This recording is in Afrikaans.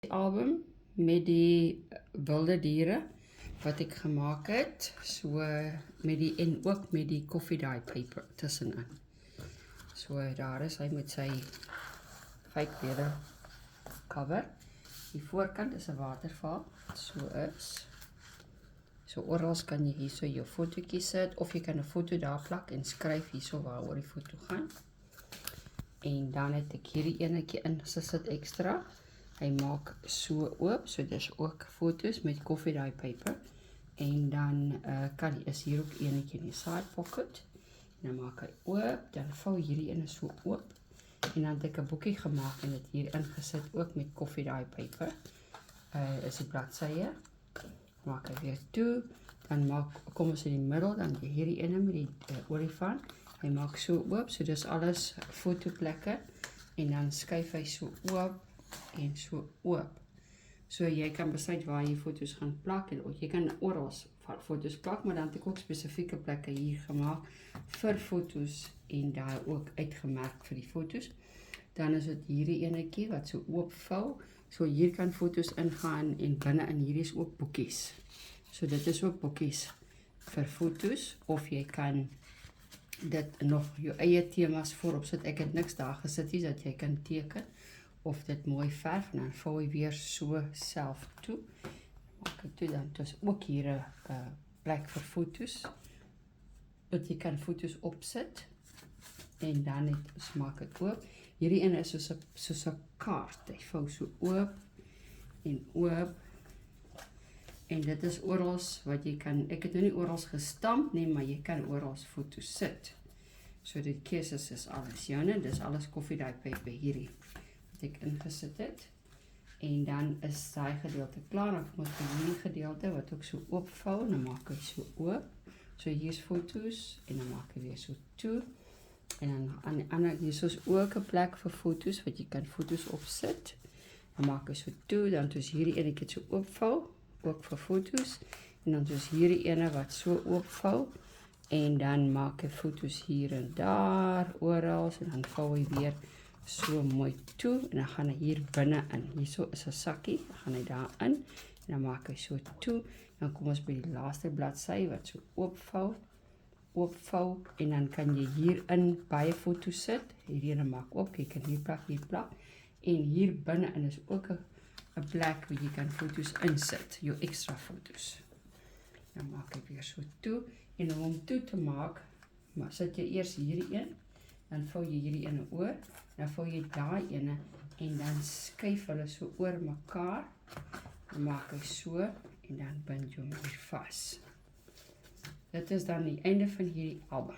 album met die wilde diere wat ek gemaak het, so met die en ook met die coffee dye paper tussenin. So daar is hy met sy fake leather cover. Die voorkant is 'n waterval, so is. So oral kan jy hierso jou fotootjie sit of jy kan 'n foto daar plak en skryf hierso waaroor die foto gaan. En dan het ek hierdie enetjie ingesit extra. Hy maak so oop, so dis ook foto's met coffee dye paper. En dan is hier ook enetjie in die side pocket. En dan maak hy oop, dan vou hierdie ene so oop. En dan het ek 'n boekie gemaak en dit hier ingesit ook met coffee dye paper. Is die bladsye. Maak hy weer toe, dan kom ons in die middel, dan hierdie ene met die olifant. Hy maak so oop, so dis alles fotoplekke. En dan skuif hy so oop en so oop. So jy kan besluit waar jy foto's gaan plak en jy kan oral foto's plak, maar dan het ek ook spesifieke plekke hier gemaak vir foto's en daar ook uitgemerk vir die foto's. Dan is dit hierdie enetjie wat so oop vou. So hier kan foto's ingaan en binne in hierdie is ook boekies. So dit is ook boekies vir foto's of jy kan dit nog jou eie temas voorop sit. Ek het niks daar gesit nie dat jy kan teken of dit mooi verf en dan vou jy weer so self toe. Maak ek toe dan, dis ook hier 'n plek vir foto's. Dat jy kan foto's opsit en dan maak ek oop. Hierdie ene is soos 'n kaart. Hy vou so oop en oop. En dit is oral wat jy kan, ek het nou nie oral gestamp nie, maar jy kan oral foto's sit. So die keuses is alles joune, dis alles coffee dye paper hierdie wat ek ingesit het. En dan is daai gedeelte klaar, dan kom ons by hierdie gedeelte wat ook so oopvou, en dan maak hy so oop. So hier is foto's en dan maak hy weer so toe. En dan aan die ander, hier is ook 'n plek vir foto's wat jy kan foto's opsit. Dan maak hy so toe, dan is hierdie enetjie so oopvou, ook vir foto's. En dan is hierdie ene wat so oopvou en dan maak hy foto's hier en daar oral en dan vou hy weer so mooi toe en dan gaan hy hier binne in. Hierso is 'n sakkie, dan gaan hy daar in en dan maak hy so toe. Dan kom ons by die laaste bladsy wat so oopvou en dan kan jy hierin baie foto's sit. Hierdie ene maak oop, jy kan hier plak. En hier binne in is ook 'n plek waar jy kan foto's insit, jou extra foto's. Dan maak ek weer so toe en om hom toe te maak, sit jy eers hierdie een, dan vou jy hierdie ene oor, dan vou jy daai ene en dan skuif hulle so oor mekaar. Dan maak hy so en dan bind jy hom hier vas. Dit is dan die einde van hierdie album.